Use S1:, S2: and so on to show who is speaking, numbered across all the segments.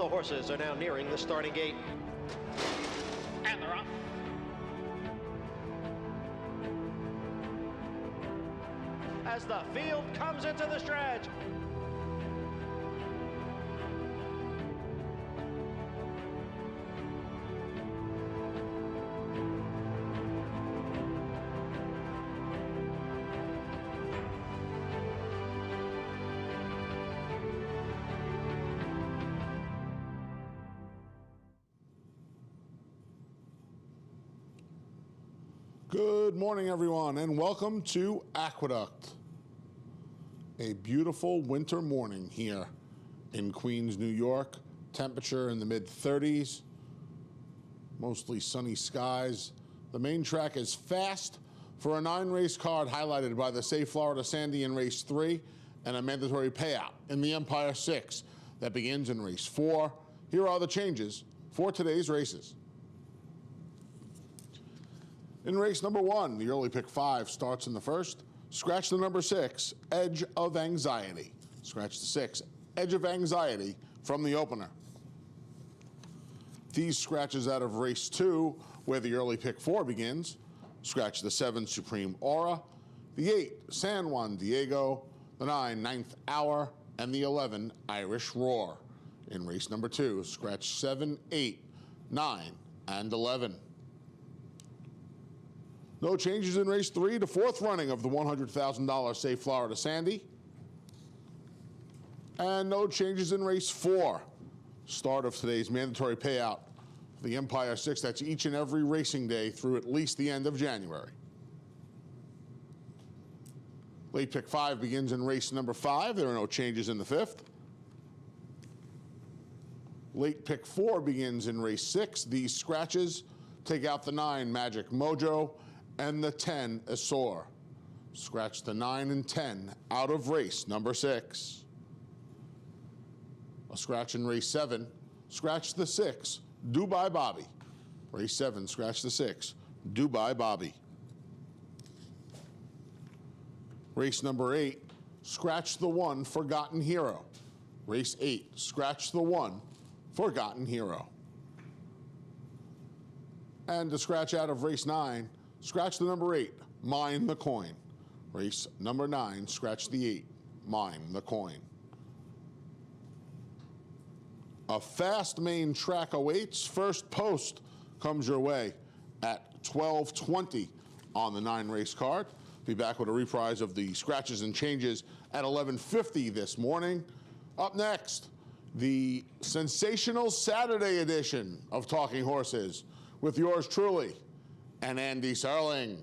S1: The horses are now nearing the starting gate. And they're off. As the field comes into the stretch.
S2: Good morning, everyone, and welcome to Aqueduct. A beautiful winter morning here in Queens, New York. Temperature in the mid-30s, mostly sunny skies. The main track is fast for a 9-race card highlighted by the Safe Florida Sandy in race 3 and a mandatory payout in the Empire 6 that begins in race 4. Here are the changes for today's races. In race number 1, the early pick 5 starts in the first. Scratch the number 6, Edge of Anxiety. Scratch the 6, Edge of Anxiety from the opener. These scratches out of race 2, where the early pick 4 begins. Scratch the 7, Supreme Aura, the 8, San Juan Diego, the 9, Ninth Hour, and the 11, Irish Roar. In race number 2, scratch 7, 8, 9, and 11. No changes in race 3, the 4th running of the $100,000 Safe Florida Sandy. And no changes in race 4. Start of today's mandatory payout for the Empire 6. That's each and every racing day through at least the end of January. Late pick 5 begins in race number 5. There are no changes in the 5th. Late pick 4 begins in race 6. These scratches take out the 9, Magic Mojo, and the 10, Azor. Scratch the 9 and 10 out of race number 6. A scratch in race 7. Scratch the 6, Dubai Bobby. Race 7, scratch the 6, Dubai Bobby. Race number 8, scratch the 1, Forgotten Hero. Race 8, scratch the 1, Forgotten Hero. And to scratch out of race 9, scratch the number 8, Mine the Coin. Race number 9, scratch the 8, Mine the Coin. A fast main track awaits. First post comes your way at 12:20 on the 9-race card. Be back with a reprise of the scratches and changes at 11:50 this morning. Up next, the sensational Saturday edition of Talking Horses with yours truly and Andy Serling.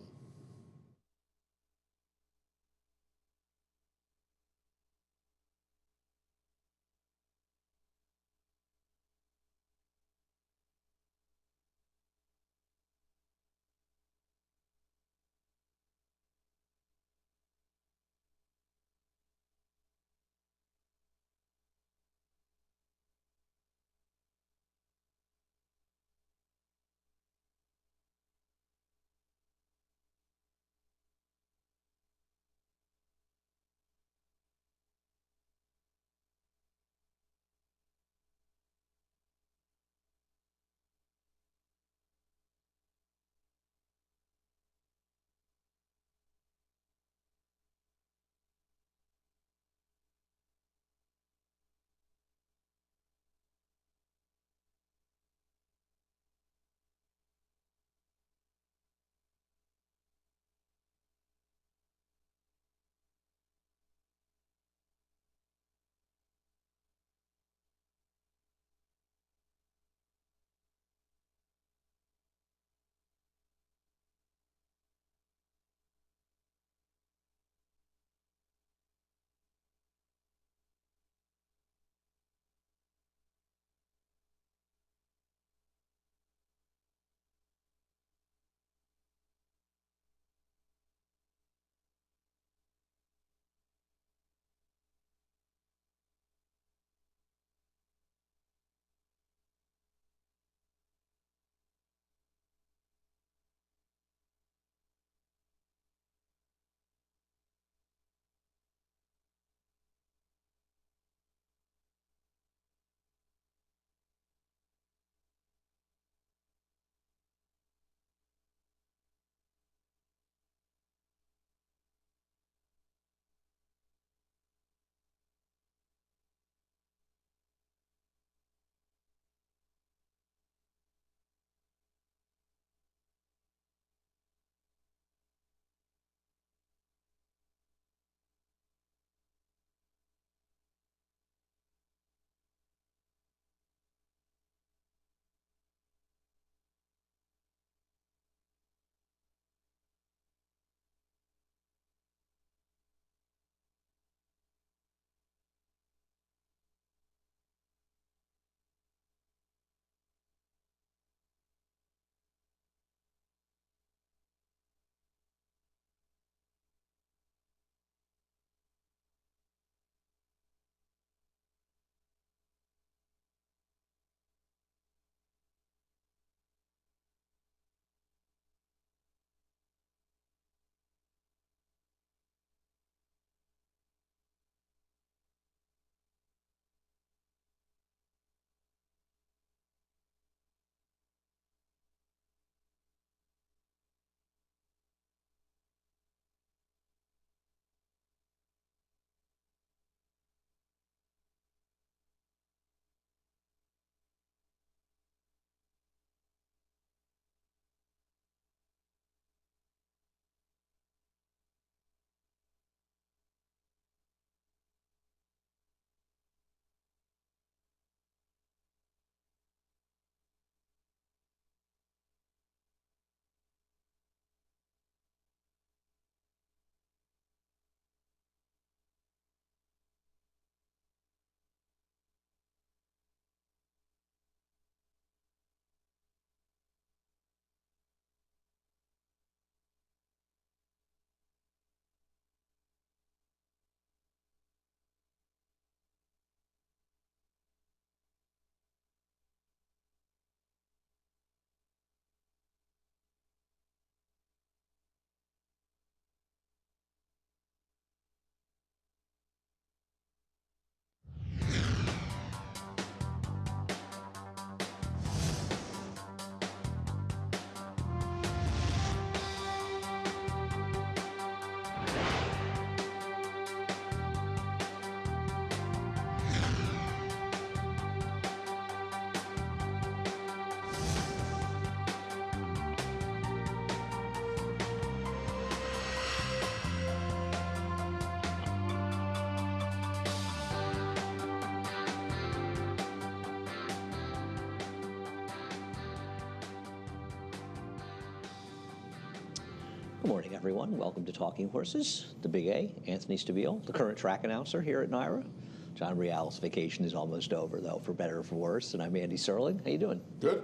S3: Good morning, everyone. Welcome to Talking Horses. The Big A, Anthony Stabile, the current track announcer here at NYRA. John Real's vacation is almost over, though, for better or for worse. And I'm Andy Serling. How you doing?
S2: Good.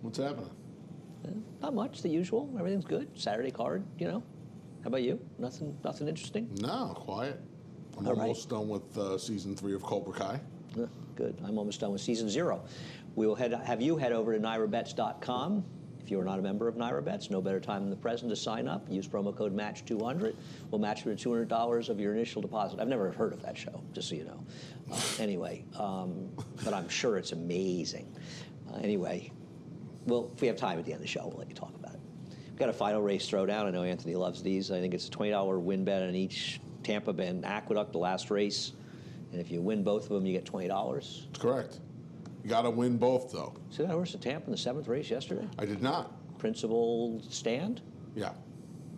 S2: What's happening?
S3: Not much, the usual. Everything's good. Saturday card, you know. How about you? Nothing interesting?
S2: No, quiet. I'm
S3: All right.
S2: almost done with season 3 of Cobra Kai.
S3: Good. I'm almost done with season 0. We will have you head over to NYRABets.com. If you're not a member of NYRA Bets, no better time than the present to sign up. Use promo code MATCH200. We'll match you to $200 of your initial deposit. I've never heard of that show, just so you know. But I'm sure it's amazing. Well, if we have time at the end of the show, we'll let you talk about it. We've got a final race throwdown. I know Anthony loves these. I think it's a $20 win bet on each Tampa and Aqueduct, the last race. And if you win both of them, you get $20.
S2: That's correct. You got to win both, though.
S3: See that horse at Tampa in the 7th race yesterday?
S2: I did not.
S3: Principal stand?
S2: Yeah,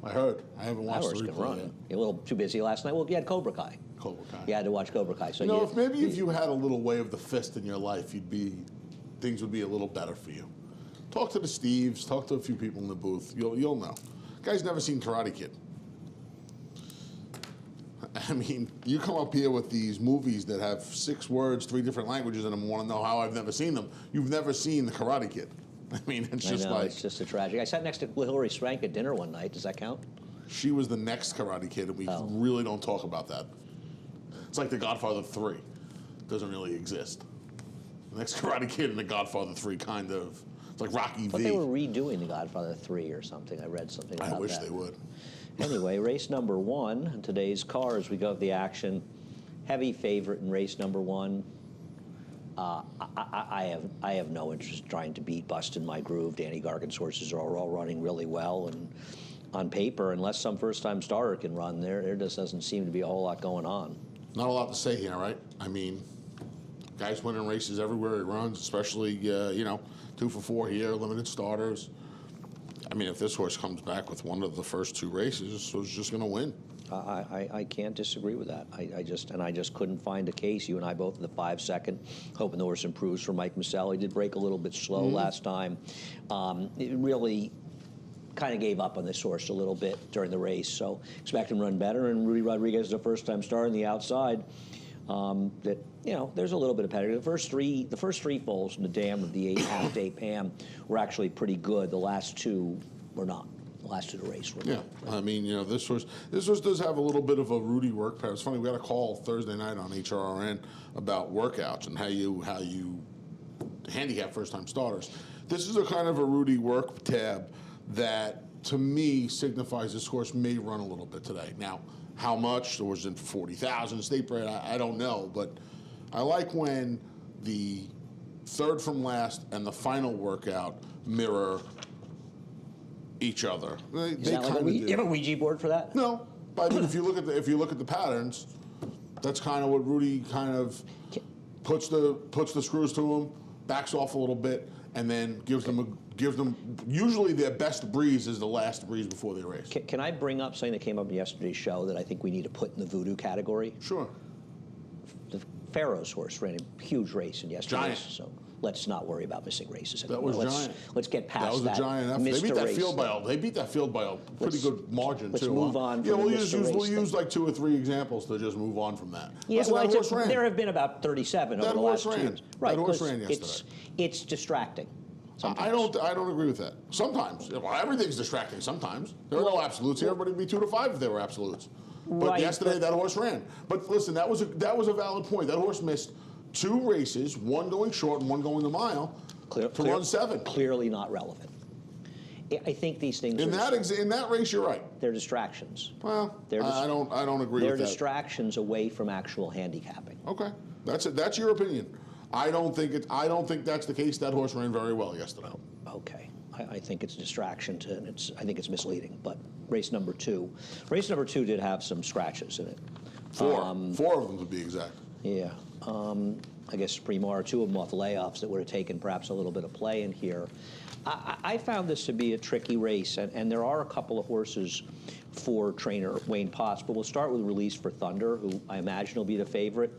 S2: I heard. I haven't
S3: That
S2: watched
S3: horse
S2: the
S3: can
S2: replay
S3: run.
S2: yet.
S3: You're a little too busy last night. Well, you had Cobra Kai.
S2: Cobra Kai.
S3: You had to watch Cobra Kai. So
S2: You know, if you had a little way of the fist in your life, things would be a little better for you. Talk to the Steves. Talk to a few people in the booth. You'll know. Guy's never seen Karate Kid. I mean, you come up here with these movies that have 6 words, 3 different languages in them, and want to know how I've never seen them. You've never seen the Karate Kid. I mean, it's just like...
S3: it's just a tragedy. I sat next to Hilary Swank at dinner one night. Does that count?
S2: She was the next Karate Kid, and we really don't talk about that. It's like The Godfather 3. Doesn't really exist. The next Karate Kid and The Godfather 3 kind of... It's like Rocky
S3: But
S2: V.
S3: they were redoing The Godfather 3 or something. I read something about that.
S2: I wish they would.
S3: Anyway, race number 1 in today's car as we go to the action. Heavy favorite in race number 1. I have no interest in trying to beat Bustin' My Groove. Danny Gargan's horses are all running really well, and on paper, unless some first-time starter can run, there just doesn't seem to be a whole lot going on.
S2: Not a lot to say here, right? I mean, guys winning races everywhere he runs, especially, 2 for 4 here, limited starters. I mean, if this horse comes back with one of the first 2 races, this was just going to win.
S3: I can't disagree with that. I just couldn't find a case. You and I both at the 5-second, hoping the horse improves for Mike Massell. He did break a little bit slow last time. It really kind of gave up on this horse a little bit during the race. So expect him to run better. And Rudy Rodriguez is a first-time starter on the outside. There's a little bit of pedigree. The first three foals from the dam of the 8.5 to 8 Pam were actually pretty good. The last 2 were not. The last 2 of the race were not.
S2: I mean, this horse does have a little bit of a Rudy work pattern. It's funny, we got a call Thursday night on HRRN about workouts and how you handicap first-time starters. This is a kind of a Rudy work tab that, to me, signifies this horse may run a little bit today. Now, how much? There was in 40,000 state bred. I don't know, but I like when the third from last and the final workout mirror each other. They kind of do.
S3: You have a Ouija board for that?
S2: No, but I mean, if you look at the patterns, that's kind of what Rudy kind of puts the screws to him, backs off a little bit, and then gives them usually their best breeze is the last breeze before they race.
S3: Can I bring up something that came up in yesterday's show that I think we need to put in the voodoo category?
S2: Sure.
S3: The Pharaoh's horse ran a huge race in yesterday's,
S2: Giant.
S3: so let's not worry about missing races
S2: That
S3: anymore.
S2: was giant.
S3: Let's get past that.
S2: That was a giant effort. They beat that field by a pretty good margin,
S3: let's
S2: too.
S3: move on
S2: Yeah,
S3: from
S2: we'll
S3: the
S2: use
S3: Mr. Race
S2: use like 2 or 3 examples to just move on from that.
S3: Yeah,
S2: Listen, that horse ran.
S3: There have been about 37 over the last 2 years.
S2: Right, that horse ran yesterday.
S3: It's distracting.
S2: I don't agree with that. Sometimes. Well, everything's distracting sometimes. There are no absolutes here. Everybody would be 2 to 5 if they were absolutes. But yesterday, that horse ran. But listen, that was a valid point. That horse missed 2 races, 1 going short and 1 going the mile, to run 7.
S3: Clearly not relevant. I think these things
S2: in that race, you're right.
S3: They're distractions.
S2: Well, I don't agree with that.
S3: They're distractions away from actual handicapping.
S2: Okay, that's your opinion. I don't think that's the case. That horse ran very well yesterday.
S3: Okay, I think it's a distraction, and I think it's misleading. But race number 2 did have some scratches in it.
S2: 4 of them to be exact.
S3: Yeah, I guess Primar, 2 of them off layoffs that would have taken perhaps a little bit of play in here. I found this to be a tricky race, and there are a couple of horses for trainer Wayne Potts, but we'll start with Release for Thunder, who I imagine will be the favorite.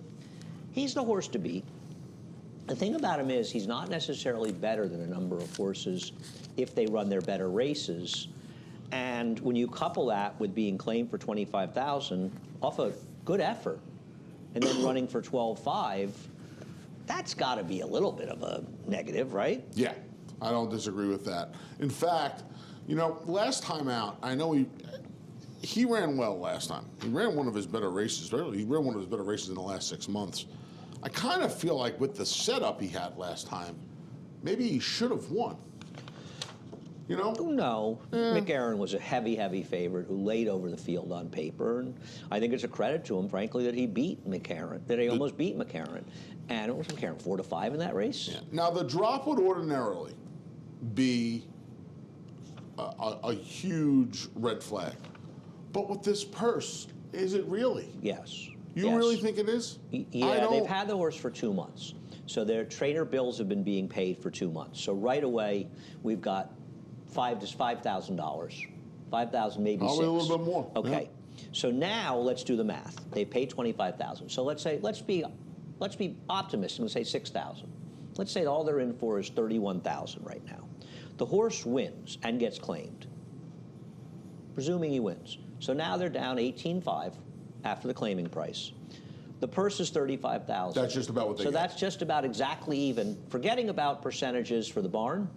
S3: He's the horse to beat. The thing about him is he's not necessarily better than a number of horses if they run their better races. And when you couple that with being claimed for $25,000 off a good effort, and then running for 12.5, that's got to be a little bit of a negative, right?
S2: Yeah, I don't disagree with that. In fact, you know, last time out, I know he ran well last time. He ran one of his better races. He ran one of his better races in the last 6 months. I kind of feel like with the setup he had last time, maybe he should have won. You know?
S3: No. McAaron was a heavy, heavy favorite who laid over the field on paper, and I think it's a credit to him, frankly, that he beat McAaron, that he almost beat McAaron. And it was McAaron 4-5 in that race.
S2: Yeah. Now, the drop would ordinarily be a huge red flag. But with this purse, is it really?
S3: Yes.
S2: You really think it is?
S3: Yeah, they've had the horse for 2 months. So their trainer bills have been being paid for 2 months. So right away, we've got $5,000, $5,000, maybe
S2: Probably
S3: $6,000.
S2: a little bit more.
S3: Okay. Yeah. So now let's do the math. They paid $25,000. So let's be optimistic and say $6,000. Let's say all they're in for is $31,000 right now. The horse wins and gets claimed, presuming he wins. So now they're down $18,500 after the claiming price. The purse is $35,000.
S2: That's just about what they
S3: So
S2: get.
S3: that's just about exactly even, forgetting about percentages for the barn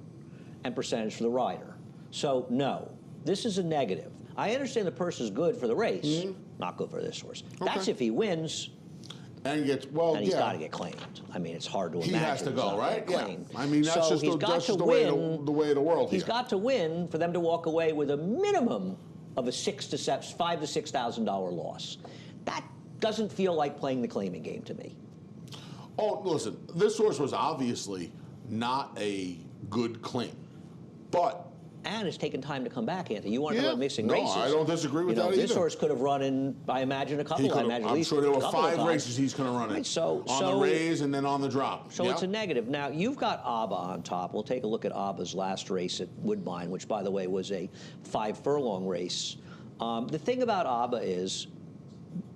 S3: and percentage for the rider. So no, this is a negative. I understand the purse is good for the race, not good for this horse.
S2: Okay.
S3: That's if he wins.
S2: And he's
S3: got to get claimed. I mean, it's hard to imagine.
S2: He has to go, right? Yeah.
S3: Claimed.
S2: I mean, that's
S3: so
S2: just the way of the world.
S3: He's got to win for them to walk away with a minimum of a $5,000 to $6,000 loss. That doesn't feel like playing the claiming game to me.
S2: Oh, listen, this horse was obviously not a good claim, but.
S3: And it's taken time to come back, Anthony. You want to know about missing races.
S2: No, I don't disagree with that either.
S3: This horse could have run in, I imagine, a couple.
S2: I'm sure there were 5 races he's going to run in.
S3: Right, so
S2: on the raise and then on the drop.
S3: So it's a negative. Now, you've got Abba on top. We'll take a look at Abba's last race at Woodbine, which, by the way, was a 5-furlong race. The thing about Abba is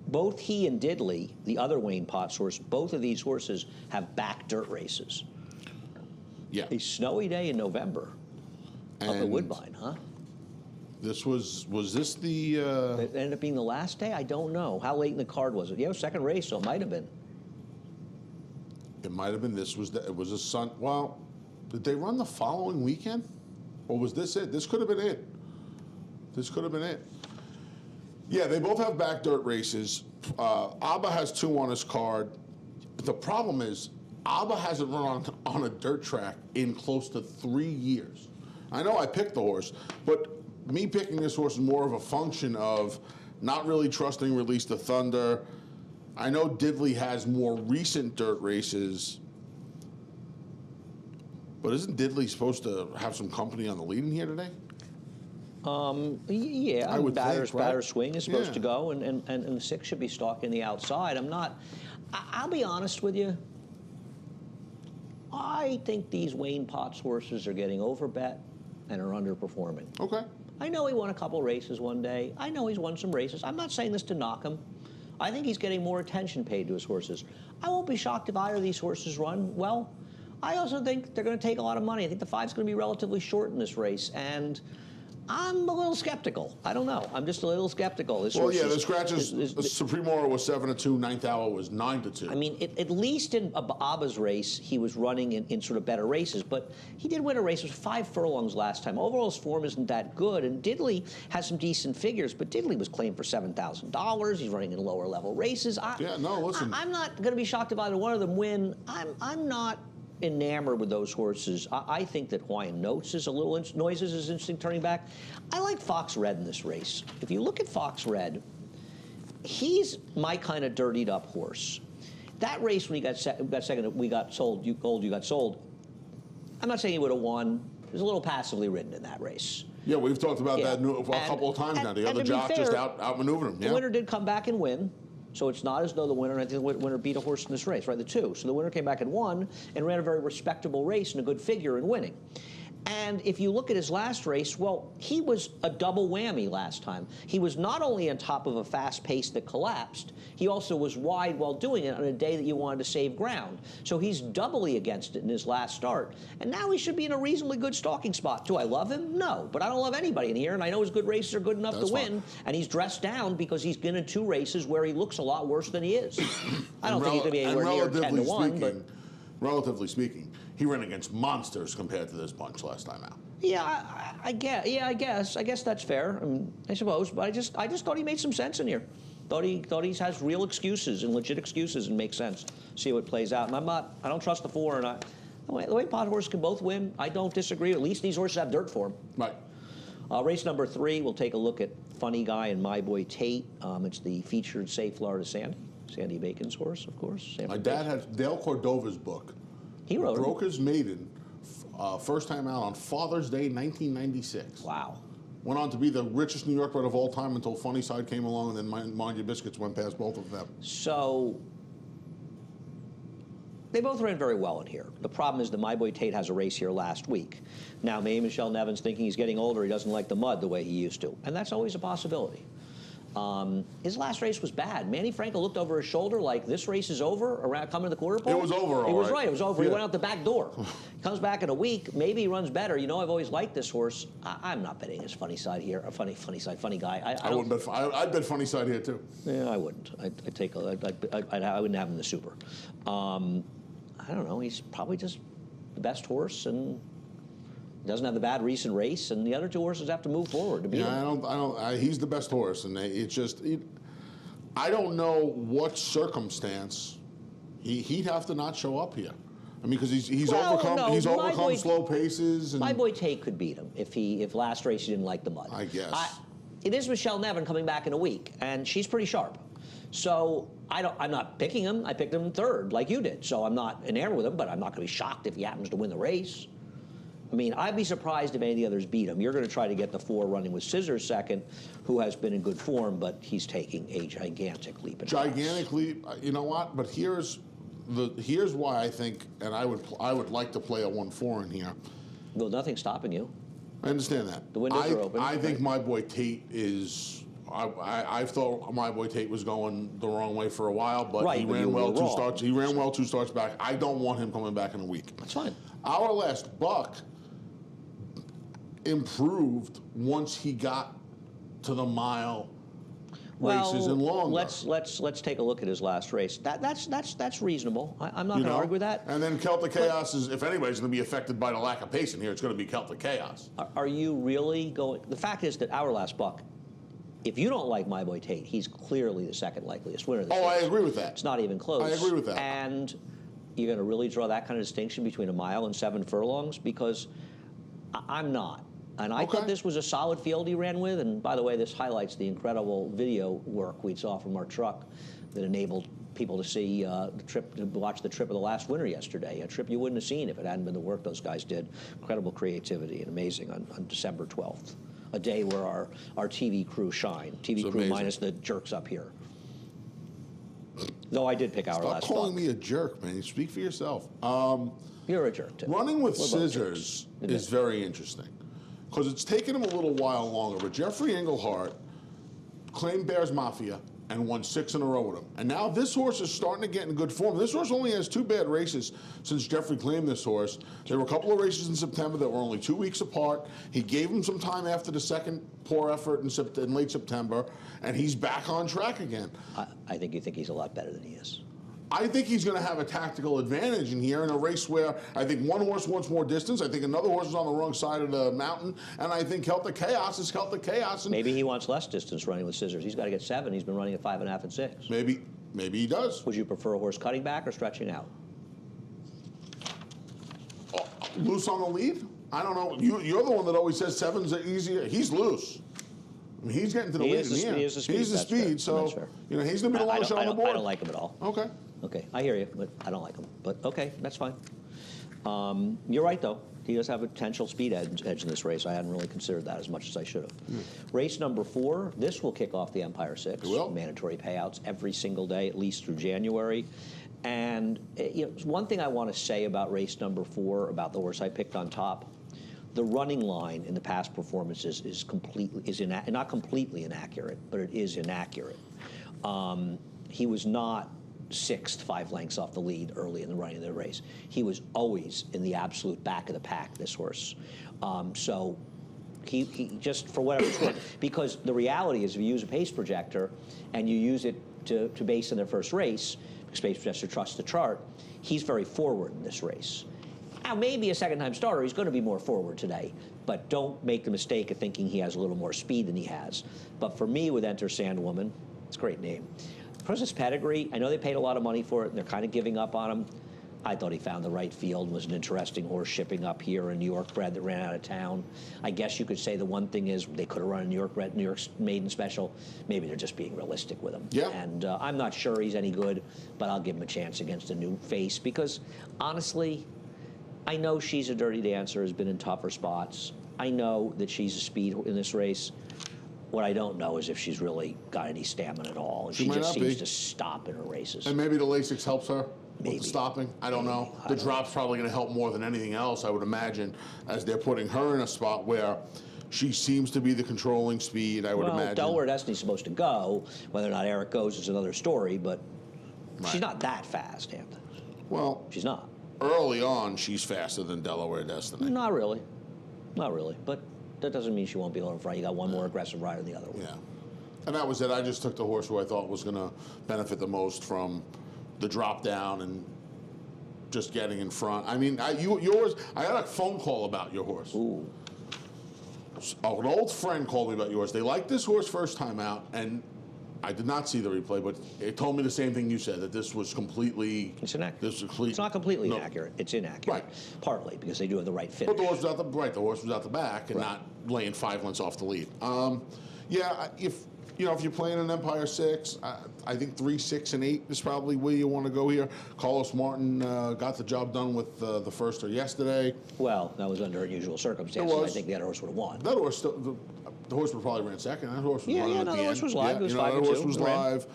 S3: both he and Diddley, the other Wayne Potts horse, both of these horses have back dirt races.
S2: Yeah.
S3: A snowy day in November up at Woodbine, huh?
S2: This was this the...
S3: It ended up being the last day? I don't know. How late in the card was it? Yeah, it was second race, so it might have been.
S2: It might have been. It was a Sun... Well, did they run the following weekend? Or was this it? This could have been it. This could have been it. Yeah, they both have back dirt races. Abba has 2 on his card. The problem is, Abba hasn't run on a dirt track in close to 3 years. I know I picked the horse, but me picking this horse is more of a function of not really trusting Release the Thunder. I know Diddley has more recent dirt races, but isn't Diddley supposed to have some company on the lead in here today?
S3: Yeah,
S2: I would think, right?
S3: Batter Swing is supposed to go, and the 6 should be stalking the outside. I'll be honest with you. I think these Wayne Potts horses are getting overbet and are underperforming.
S2: Okay.
S3: I know he won a couple races one day. I know he's won some races. I'm not saying this to knock him. I think he's getting more attention paid to his horses. I won't be shocked if either of these horses run well. I also think they're going to take a lot of money. I think the 5's going to be relatively short in this race, and I'm a little skeptical. I don't know. I'm just a little skeptical.
S2: The scratches, Supreme Aura was 7-2, Ninth Hour was 9-2.
S3: I mean, at least in Abba's race, he was running in sort of better races, but he did win a race. It was 5 furlongs last time. Overall, his form isn't that good, and Diddley has some decent figures, but Diddley was claimed for $7,000. He's running in lower-level races.
S2: Listen.
S3: I'm not going to be shocked if either one of them win. I'm not enamored with those horses. I think that Hawaiian Notes is a little Noises is interesting turning back. I like Fox Red in this race. If you look at Fox Red, he's my kind of dirtied up horse. That race when he got second, we got sold. You got sold. I'm not saying he would have won. He was a little passively ridden in that race.
S2: Yeah, we've talked about that a couple of times now. The other jock just outmaneuvered him.
S3: The winner did come back and win. So it's not as though the winner beat a horse in this race, right? The 2. So the winner came back and won and ran a very respectable race and a good figure in winning. And if you look at his last race, well, he was a double whammy last time. He was not only on top of a fast pace that collapsed, he also was wide while doing it on a day that you wanted to save ground. So he's doubly against it in his last start. And now he should be in a reasonably good stalking spot. Do I love him? No. But I don't love anybody in here, and I know his good races are good enough to win. And he's dressed down because he's been in 2 races where he looks a lot worse than he is. I don't think he's going to be anywhere near 10-1, but...
S2: Relatively speaking, he ran against monsters compared to this bunch last time out.
S3: Yeah, I guess that's fair. I suppose, but I just thought he made some sense in here. Thought he has real excuses and legit excuses and makes sense. See how it plays out. And I don't trust the 4. And the way pot horses can both win, I don't disagree. At least these horses have dirt for them.
S2: Right.
S3: Race number 3, we'll take a look at Funny Guy and My Boy Tate. It's the featured Say Florida Sandy Bacon's horse, of course.
S2: My dad had Dale Cordova's book.
S3: He wrote
S2: Broker's Maiden, first time out on Father's Day, 1996.
S3: Wow.
S2: Went on to be the richest New York bred of all time until Funny Side came along, and then Mind Your Biscuits went past both of them.
S3: So they both ran very well in here. The problem is that My Boy Tate has a race here last week. Now, maybe Michelle Nevin's thinking he's getting older, he doesn't like the mud the way he used to, and that's always a possibility. His last race was bad. Manny Franco looked over his shoulder like this race is over, around coming to the quarter pole.
S2: It was over, all
S3: He was
S2: right.
S3: right, it was over.
S2: Yeah.
S3: He went out the back door. Comes back in a week, maybe he runs better. You know, I've always liked this horse. I'm not betting his Funny Side here, a funny guy.
S2: I wouldn't bet. I'd bet Funny Side here too.
S3: Yeah, I wouldn't. I wouldn't have him in the Super. I don't know. He's probably just the best horse and doesn't have the bad recent race, and the other 2 horses have to move forward to beat him.
S2: He's the best horse, and it's just. I don't know what circumstance he'd have to not show up here. I mean, because he's overcome slow paces. And
S3: My Boy Tate could beat him if last race he didn't like the mud.
S2: I guess.
S3: It is Michelle Nevin coming back in a week, and she's pretty sharp. So I'm not picking him. I picked him 3rd, like you did. So I'm not enamored with him, but I'm not going to be shocked if he happens to win the race. I mean, I'd be surprised if any of the others beat him. You're going to try to get the 4 running with Scissors second, who has been in good form, but he's taking a gigantic leap.
S2: Gigantic leap. You know what? But here's why I think, and I would like to play a 1-4 in here.
S3: Well, nothing's stopping you.
S2: I understand that.
S3: The windows are open.
S2: I think My Boy Tate is. I thought My Boy Tate was going the wrong way for a while, but he ran well 2 starts. He ran well 2 starts back. I don't want him coming back in a week.
S3: That's fine.
S2: Our last buck improved once he got to the mile races and longer.
S3: Let's take a look at his last race. That's reasonable. I'm not going to argue with that.
S2: And then Celtic Chaos is, if anybody's going to be affected by the lack of pace in here, it's going to be Celtic Chaos.
S3: Are you really going? The fact is that our last buck, if you don't like My Boy Tate, he's clearly the 2nd likeliest winner.
S2: I agree with that.
S3: It's not even close.
S2: I agree with that.
S3: And you're going to really draw that kind of distinction between a mile and 7 furlongs? Because I'm not. And I thought this was a solid field he ran with. And by the way, this highlights the incredible video work we saw from our truck that enabled people to see watch the trip of the last winner yesterday. A trip you wouldn't have seen if it hadn't been the work those guys did. Incredible creativity and amazing on December 12th, a day where our TV crew shine. TV crew
S2: amazing.
S3: minus the jerks up here. Though I did pick our last buck.
S2: Stop calling me a jerk, man. Speak for yourself.
S3: You're a jerk, too.
S2: Running with Scissors is very interesting because it's taken him a little while longer. But Jeffrey Englehart claimed Bears Mafia and won 6 in a row with him. And now this horse is starting to get in good form. This horse only has 2 bad races since Jeffrey claimed this horse. There were a couple of races in September that were only 2 weeks apart. He gave him some time after the second poor effort in late September, and he's back on track again.
S3: I think you think he's a lot better than he is.
S2: I think he's going to have a tactical advantage in here in a race where I think one horse wants more distance. I think another horse is on the wrong side of the mountain. And I think Celtic Chaos is Celtic Chaos. And
S3: maybe he wants less distance running with Scissors. He's got to get 7. He's been running at 5.5 and 6.
S2: Maybe he does.
S3: Would you prefer a horse cutting back or stretching out?
S2: Loose on the lead? I don't know. You're the one that always says 7's easier. He's loose. I mean, he's getting to the lead.
S3: He is the speed.
S2: He's the speed. So, you know, he's going to be the longest shot on the board.
S3: I don't like him at all.
S2: Okay.
S3: Okay, I hear you, but I don't like him. But okay, that's fine. You're right, though. He does have a potential speed edge in this race. I hadn't really considered that as much as I should have. Race number 4, this will kick off the Empire 6.
S2: It will.
S3: Mandatory payouts every single day, at least through January. And you know, one thing I want to say about race number 4, about the horse I picked on top, the running line in the past performances not completely inaccurate, but it is inaccurate. He was not sixth, 5 lengths off the lead early in the running of the race. He was always in the absolute back of the pack, this horse. So he just, for whatever it's worth, because the reality is if you use a pace projector and you use it to base in their first race, because pace projector trusts the chart, he's very forward in this race. Now, maybe a second-time starter, he's going to be more forward today, but don't make the mistake of thinking he has a little more speed than he has. But for me, with Enter Sandwoman, it's a great name. Princess Pedigree, I know they paid a lot of money for it, and they're kind of giving up on him. I thought he found the right field, was an interesting horse shipping up here, a New York bred that ran out of town. I guess you could say the one thing is they could have run a New York bred, New York maiden special. Maybe they're just being realistic with him.
S2: Yeah.
S3: And I'm not sure he's any good, but I'll give him a chance against a new face because, honestly, I know she's a Dirty Dancer, has been in tougher spots. I know that she's a speed in this race. What I don't know is if she's really got any stamina at all. She just seems to stop in her races.
S2: And maybe the Lasix helps her
S3: Maybe.
S2: with the stopping. I don't know. The drop's probably going to help more than anything else, I would imagine, as they're putting her in a spot where she seems to be the controlling speed, I would imagine.
S3: Delaware Destiny's supposed to go. Whether or not Eric goes is another story, but she's not that fast, Hampton.
S2: Well,
S3: She's not.
S2: early on, she's faster than Delaware Destiny.
S3: Not really. Not really. But that doesn't mean she won't be able to front. You got one more aggressive rider than the other one.
S2: Yeah. And that was it. I just took the horse who I thought was going to benefit the most from the drop down and just getting in front. I mean, yours, I got a phone call about your horse.
S3: Ooh.
S2: Oh, an old friend called me about yours. They liked this horse first time out, and I did not see the replay, but it told me the same thing you said, that this was completely...
S3: It's inaccurate.
S2: This was complete,
S3: It's not completely inaccurate. It's inaccurate.
S2: Right.
S3: Partly because they do have the right finish.
S2: But the horse was out the the horse was out the back and not laying 5 lengths off the lead. Yeah, if you're playing an Empire 6, I think 3, 6, and 8 is probably where you want to go here. Carlos Martin got the job done with the firster yesterday.
S3: Well, that was under unusual circumstances.
S2: It was.
S3: I think the other horse would have won.
S2: That horse still. The horse would probably ran second. That horse was running at the end.
S3: The horse was live. It was 5
S2: the
S3: and 2.
S2: horse was live.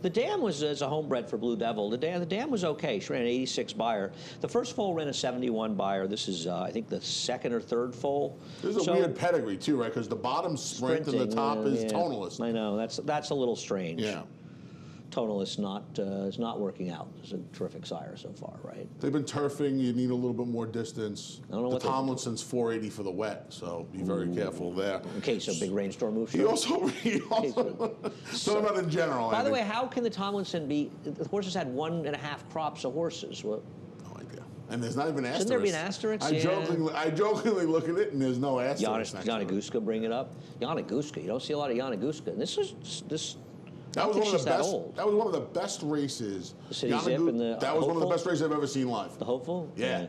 S3: The dam was as a homebred for Blue Devil. The dam was okay. She ran an 86 buyer. The first foal ran a 71 buyer. This is, I think, the second or third foal.
S2: There's a weird pedigree too, right? Because the bottom sprint and the top is tonalist.
S3: I know that's a little strange.
S2: Yeah.
S3: Tonalist is not working out. It's a terrific sire so far, right?
S2: They've been turfing. You need a little bit more distance.
S3: I don't know
S2: the
S3: what
S2: Tomlinson's 480 for the wet, so be very careful there.
S3: In case a big rainstorm moves.
S2: He also talking about in general.
S3: By the way, how can the Tomlinson be? The horses had 1.5 crops of horses. What?
S2: No idea. And there's not even asterisks.
S3: Shouldn't there be an asterisk?
S2: I jokingly look at it, and there's no asterisk.
S3: Yanaguska bring it up. Yanaguska, you don't see a lot of Yanaguska. And this.
S2: That was one of the best. That was one of the best races.
S3: The City Zip and the
S2: that was
S3: Hopeful?
S2: one of the best races I've ever seen live.
S3: The Hopeful?
S2: Yeah.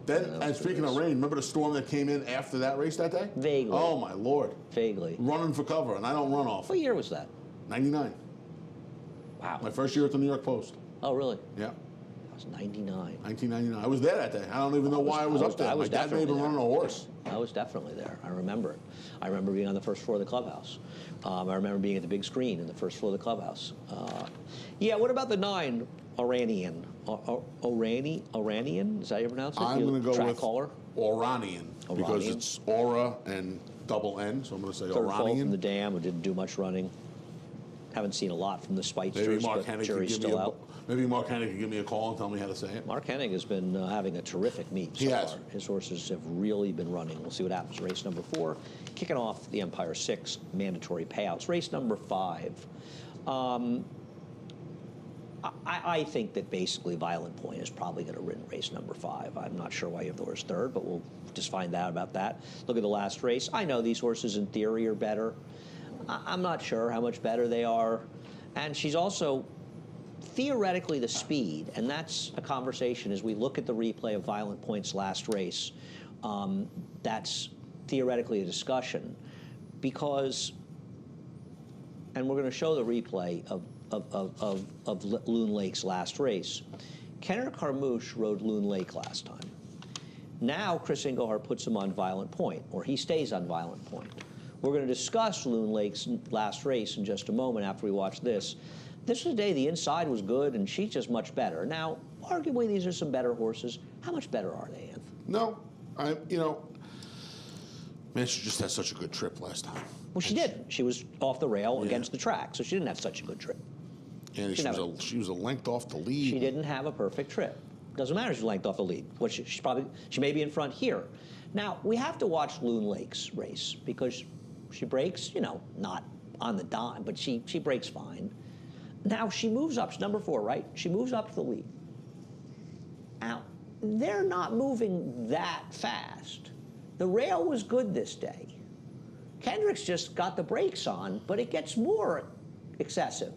S2: Then, and speaking of rain, remember the storm that came in after that race that day?
S3: Vaguely.
S2: Oh my Lord.
S3: Vaguely.
S2: Running for cover, and I don't run off.
S3: What year was that?
S2: 99.
S3: Wow.
S2: My first year at the New York Post.
S3: Oh, really?
S2: Yeah.
S3: That was 99.
S2: 1999. I was there that day. I don't even know why I was up there. My dad may have been running a horse.
S3: I was definitely there. I remember it. I remember being on the first floor of the clubhouse. I remember being at the big screen in the first floor of the clubhouse. Yeah, what about the 9, Oranian? Oranian? Is that how you pronounce it?
S2: I'm going to go with
S3: caller?
S2: Oranian, because it's Aura and double N, so I'm going to say
S3: Third foal from
S2: Oranian.
S3: the dam, who didn't do much running. Haven't seen a lot from the Spitesters,
S2: Maybe Mark
S3: but
S2: Hennig
S3: jury's still out.
S2: Maybe Mark Hennig could give me a call and tell me how to say it.
S3: Mark Hennig has been having a terrific meet so far. His horses have really been running. We'll see what happens. Race number 4, kicking off the Empire 6 mandatory payouts. Race number 5. I think that basically Violent Point is probably going to win race number 5. I'm not sure why you have the horse third, but we'll just find out about that. Look at the last race. I know these horses in theory are better. I'm not sure how much better they are. And she's also theoretically the speed, and that's a conversation as we look at the replay of Violent Point's last race. That's theoretically a discussion because, and we're going to show the replay of Loon Lake's last race. Kenner Carmouche rode Loon Lake last time. Now Chris Engelhart puts him on Violent Point, or he stays on Violent Point. We're going to discuss Loon Lake's last race in just a moment after we watch this. This was a day the inside was good, and she's just much better. Now, arguably, these are some better horses. How much better are they, Ann?
S2: No, You know, man, she just had such a good trip last time.
S3: Well, she did. She was off the rail against the track, so she didn't have such a good trip.
S2: And she was a length off the lead.
S3: She didn't have a perfect trip. Doesn't matter if she's length off the lead. What she may be in front here. Now, we have to watch Loon Lake's race because she breaks, you know, not on the dime, but she breaks fine. Now, she moves up. She's number 4, right? She moves up to the lead. Now, they're not moving that fast. The rail was good this day. Kendrick's just got the brakes on, but it gets more excessive.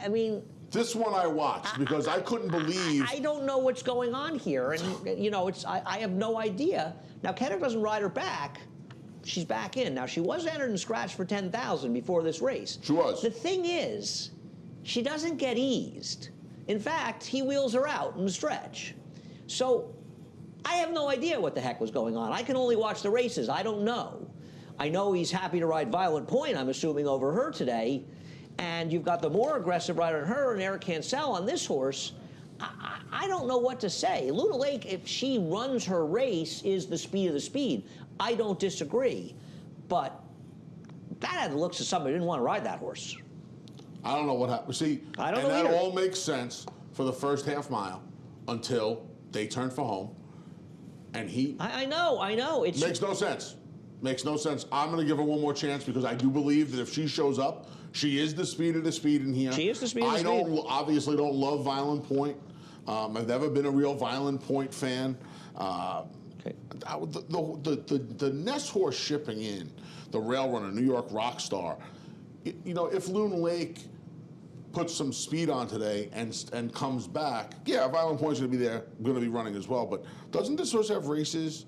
S3: I mean...
S2: This one I watched because I couldn't believe...
S3: I don't know what's going on here, and, you know, I have no idea. Now, Kendrick doesn't ride her back. She's back in. Now, she was entered and scratched for 10,000 before this race.
S2: She was.
S3: The thing is, she doesn't get eased. In fact, he wheels her out in the stretch. So, I have no idea what the heck was going on. I can only watch the races. I don't know. I know he's happy to ride Violent Point, I'm assuming, over her today. And you've got the more aggressive rider than her and Eric Cancel on this horse. I don't know what to say. Luna Lake, if she runs her race, is the speed of the speed. I don't disagree. But that had the looks of somebody who didn't want to ride that horse.
S2: I don't know what happened. See,
S3: I don't know
S2: that
S3: either.
S2: all makes sense for the first half mile until they turn for home. And he...
S3: I know. It
S2: makes no sense. Makes no sense. I'm going to give her one more chance because I do believe that if she shows up, she is the speed of the speed in here.
S3: She is the speed of the speed.
S2: I obviously don't love Violent Point. I've never been a real Violent Point fan.
S3: Okay.
S2: The Ness horse shipping in, the Rail Runner, New York Rockstar, you know, if Loon Lake puts some speed on today and comes back, yeah, Violent Point's going to be there, going to be running as well. But doesn't this horse have races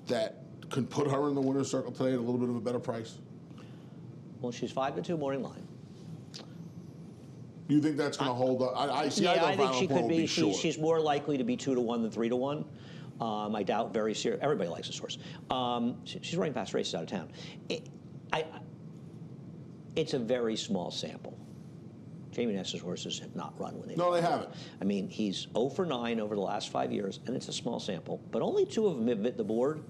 S2: that can put her in the winner's circle today at a little bit of a better price?
S3: Well, she's 5-2 morning line.
S2: You think that's going to hold up? I think
S3: she could be. She's more likely to be 2-1 than 3-1. I doubt very serious. Everybody likes this horse. She's running fast races out of town. It's a very small sample. Jamie Ness's horses have not run when they've
S2: No, they haven't.
S3: I mean, he's 0 for 9 over the last 5 years, and it's a small sample. But only 2 of them have hit the board,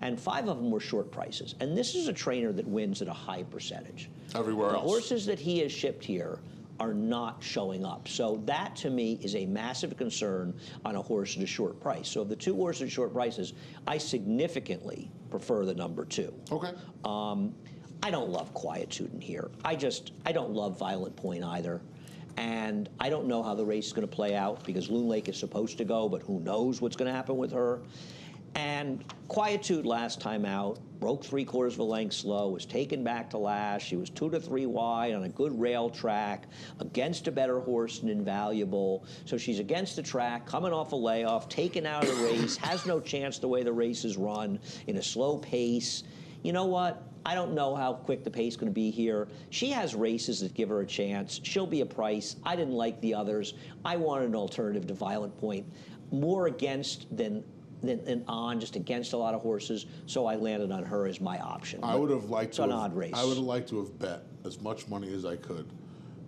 S3: and 5 of them were short prices. And this is a trainer that wins at a high percentage.
S2: Everywhere else.
S3: The horses that he has shipped here are not showing up. So that, to me, is a massive concern on a horse at a short price. So of the 2 horses at short prices, I significantly prefer the number 2.
S2: Okay.
S3: I don't love Quietude in here. I don't love Violent Point either. And I don't know how the race is going to play out because Loon Lake is supposed to go, but who knows what's going to happen with her. And Quietude last time out, broke 3/4 of a length slow, was taken back to last. She was 2 to 3 wide on a good rail track against a better horse and Invaluable. So she's against the track, coming off a layoff, taken out of the race, has no chance the way the race is run, in a slow pace. You know what? I don't know how quick the pace is going to be here. She has races that give her a chance. She'll be a price. I didn't like the others. I wanted an alternative to Violent Point, more against than on, just against a lot of horses, so I landed on her as my option.
S2: I would have liked to
S3: have, odd race.
S2: I would have liked to have bet as much money as I could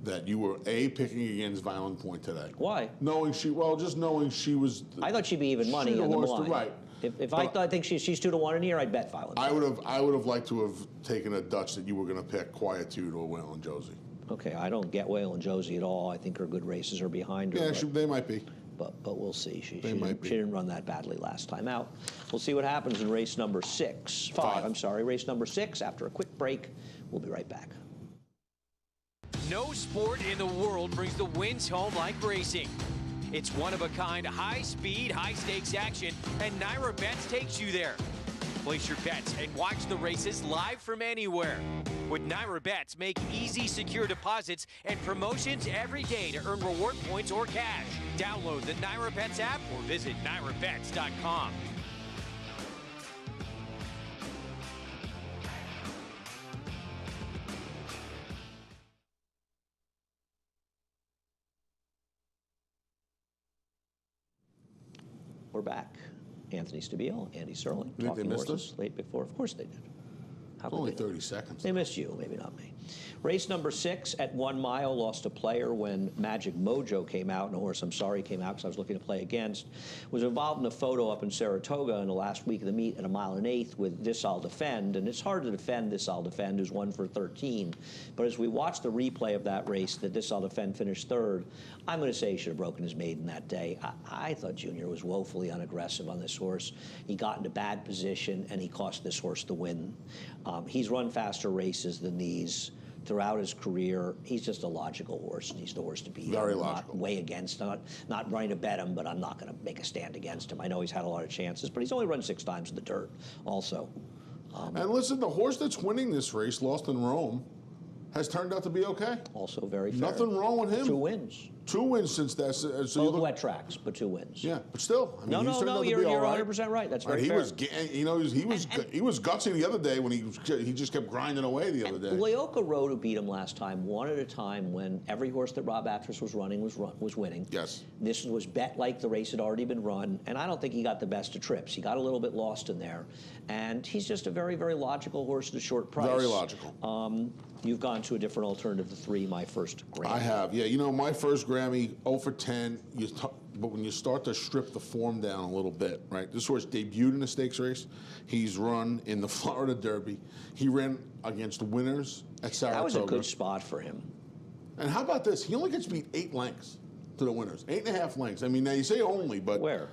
S2: that you were picking against Violent Point today.
S3: Why?
S2: Just knowing she was.
S3: I thought she'd be even money on the line.
S2: Right.
S3: If I think she's 2 to 1 in here, I'd bet Violent Point.
S2: I would have liked to have taken a Dutch that you were going to pick Quietude or Whale and Josie.
S3: Okay, I don't get Whale and Josie at all. I think her good races are behind her.
S2: Yeah, they might be.
S3: But we'll see. She didn't run that badly last time out. We'll see what happens in race number 5. I'm sorry, race number 6. After a quick break, we'll be right back.
S4: No sport in the world brings the wins home like racing. It's one-of-a-kind, high-speed, high-stakes action, and Naira Bets takes you there. Place your bets and watch the races live from anywhere. With Naira Bets, make easy, secure deposits and promotions every day to earn reward points or cash. Download the Naira Bets app or visit nairabets.com.
S3: We're back. Anthony Stabile, Andy Serling.
S2: You think they missed us?
S3: Late before. Of course they did.
S2: Only 30 seconds.
S3: They missed you, maybe not me. Race number 6 at 1 mile, lost a player when Magic Mojo came out, and a horse, I'm sorry, came out because I was looking to play against. Was involved in a photo up in Saratoga in the last week of the meet at 1 1/8 with This I'll Defend, and it's hard to defend This I'll Defend, who's 1 for 13. But as we watch the replay of that race, that This I'll Defend finished 3rd, I'm going to say he should have broken his maiden that day. I thought Junior was woefully unaggressive on this horse. He got into bad position, and he cost this horse the win. He's run faster races than these throughout his career. He's just a logical horse, and he's the horse to beat.
S2: Very
S3: I'm
S2: logical.
S3: Not way against, not running to bet him, but I'm not going to make a stand against him. I know he's had a lot of chances, but he's only run 6 times in the dirt also.
S2: And listen, the horse that's winning this race, Lost in Rome, has turned out to be okay.
S3: Also very fair.
S2: Nothing wrong with him.
S3: 2 wins.
S2: 2 wins since that. So
S3: Both wet tracks, but 2 wins.
S2: Yeah, but still, I mean, he's turned out to be
S3: you're
S2: all right.
S3: 100% right. That's very
S2: he
S3: fair.
S2: was, you know, he was gutsy the other day when he just kept grinding away the other day.
S3: Leoka Road, who beat him last time, won at a time when every horse that Rob Actress was running was winning.
S2: Yes.
S3: This was bet like the race had already been run, and I don't think he got the best of trips. He got a little bit lost in there, and he's just a very, very logical horse at a short price.
S2: Very logical.
S3: You've gone to a different alternative to 3, my first Grammy.
S2: I have, yeah. You know, my first Grammy, 0 for 10. But when you start to strip the form down a little bit, right? This horse debuted in a stakes race. He's run in the Florida Derby. He ran against winners at Saratoga.
S3: That was a good spot for him.
S2: And how about this? He only gets beat 8 lengths to the winners. 8.5 lengths. I mean, now you say only, but...
S3: Where?